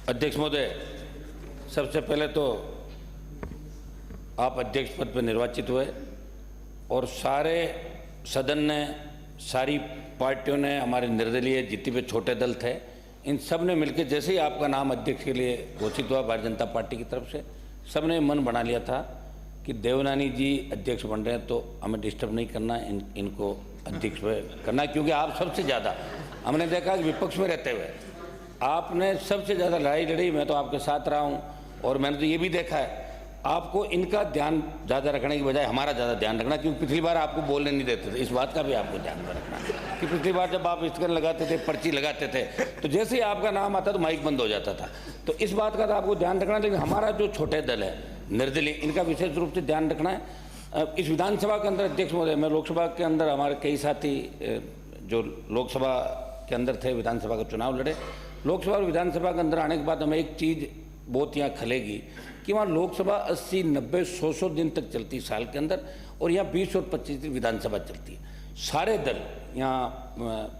अध्यक्ष महोदय, सबसे पहले तो आप अध्यक्ष पद पर निर्वाचित हुए और सारे सदन ने, सारी पार्टियों ने, हमारे निर्दलीय जितने भी छोटे दल थे, इन सब ने मिलकर जैसे ही आपका नाम अध्यक्ष के लिए घोषित हुआ भारतीय जनता पार्टी की तरफ से, सब ने मन बना लिया था कि देवनानी जी अध्यक्ष बन रहे हैं तो हमें डिस्टर्ब नहीं करना, इनको अध्यक्ष करना, क्योंकि आप सबसे ज़्यादा हमने देखा कि विपक्ष में रहते हुए आपने सबसे ज़्यादा लड़ाई लड़ी। मैं तो आपके साथ रहा हूँ और मैंने तो ये भी देखा है आपको इनका ध्यान ज़्यादा रखने की बजाय हमारा ज़्यादा ध्यान रखना, क्योंकि पिछली बार आपको बोलने नहीं देते थे। इस बात का भी आपको ध्यान में रखना कि पिछली बार जब आप स्टिकर लगाते थे, पर्ची लगाते थे, तो जैसे ही आपका नाम आता तो माइक बंद हो जाता था। तो इस बात का तो आपको ध्यान रखना, लेकिन हमारा जो छोटे दल है निर्दलीय, इनका विशेष रूप से ध्यान रखना है। इस विधानसभा के अंदर अध्यक्ष महोदय, मैं लोकसभा के अंदर हमारे कई साथी जो लोकसभा के अंदर थे, विधानसभा का चुनाव लड़े, लोकसभा और विधानसभा के अंदर आने के बाद हमें एक चीज़ बहुत यहाँ खलेगी कि वहाँ लोकसभा 80, 90, 100 दिन तक चलती है साल के अंदर, और यहाँ 20 और 25 दिन विधानसभा चलती है। सारे दल यहाँ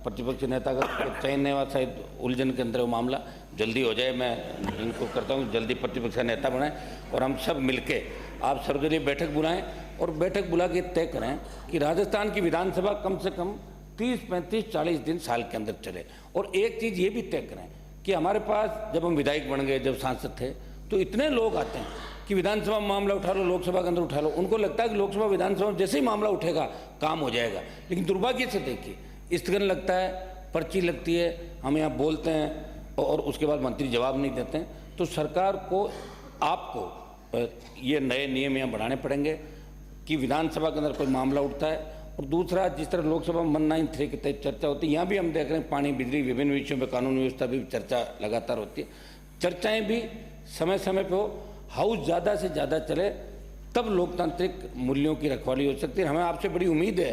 प्रतिपक्ष नेता का चयन नहीं हुआ, शायद उलझन के अंदर वो मामला जल्दी हो जाए। मैं इनको करता हूँ जल्दी प्रतिपक्ष का नेता बनाएं और हम सब मिलके आप सर्वदलीय बैठक बुलाएं और बैठक बुला के तय करें कि राजस्थान की विधानसभा कम से कम 30, 35, 40 दिन साल के अंदर चले। और एक चीज़ ये भी तय करें कि हमारे पास जब हम विधायक बन गए, जब सांसद थे, तो इतने लोग आते हैं कि विधानसभा में मामला उठा लो, लोकसभा के अंदर उठा लो, उनको लगता है कि लोकसभा विधानसभा में जैसे ही मामला उठेगा काम हो जाएगा। लेकिन दुर्भाग्य से देखिए, स्थगन लगता है, पर्ची लगती है, हम यहाँ बोलते हैं और उसके बाद मंत्री जवाब नहीं देते हैं। तो सरकार को, आपको ये नए नियम यहाँ बढ़ाने पड़ेंगे कि विधानसभा के अंदर कोई मामला उठता है, और दूसरा जिस तरह लोकसभा में 193 के तहत चर्चा होती है, यहाँ भी हम देख रहे हैं पानी, बिजली, विभिन्न विषयों पर कानून व्यवस्था भी चर्चा लगातार होती है। चर्चाएँ भी समय समय पर हो, हाउस ज़्यादा से ज़्यादा चले, तब लोकतांत्रिक मूल्यों की रखवाली हो सकती है। हमें आपसे बड़ी उम्मीद है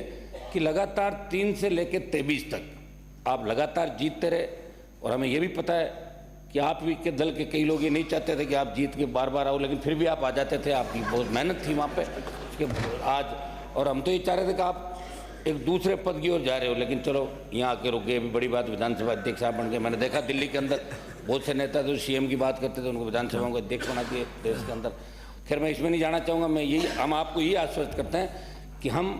कि लगातार 3 से लेकर 23 तक आप लगातार जीतते रहे, और हमें ये भी पता है कि आप के दल के कई लोग ये नहीं चाहते थे कि आप जीत के बार बार आओ, लेकिन फिर भी आप आ जाते थे। आपकी बहुत मेहनत थी वहाँ पे आज, और हम तो ये चाह रहे थे कि आप एक दूसरे पद की ओर जा रहे हो, लेकिन चलो यहाँ आके रुक गए। भी बड़ी बात, विधानसभा अध्यक्ष आप बन गए। मैंने देखा दिल्ली के अंदर बहुत से नेता जो सीएम की बात करते थे, उनको विधानसभा को अध्यक्ष बना दिए देश के अंदर। खैर मैं इसमें नहीं जाना चाहूँगा। मैं यही, हम आपको यही आश्वस्त करते हैं कि हम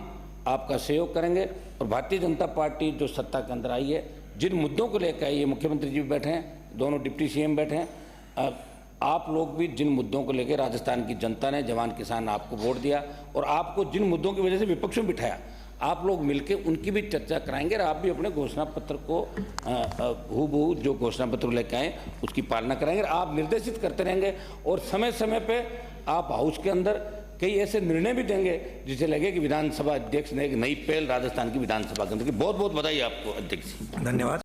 आपका सहयोग करेंगे, और भारतीय जनता पार्टी जो सत्ता के अंदर आई है, जिन मुद्दों को लेकर आई है, मुख्यमंत्री जी भी बैठे हैं, दोनों डिप्टी सीएम बैठे हैं, आप लोग भी जिन मुद्दों को लेकर राजस्थान की जनता ने, जवान किसान आपको वोट दिया, और आपको जिन मुद्दों की वजह से विपक्ष में बिठाया, आप लोग मिलके उनकी भी चर्चा कराएंगे, और आप भी अपने घोषणा पत्र को हूबहू जो घोषणा पत्र लेकर आए उसकी पालना कराएंगे। आप निर्देशित करते रहेंगे, और समय समय पे आप हाउस के अंदर कई ऐसे निर्णय भी देंगे जिसे लगे कि विधानसभा अध्यक्ष ने एक नई पहल राजस्थान की विधानसभा के अंदर की। बहुत बहुत बधाई आपको अध्यक्ष। धन्यवाद।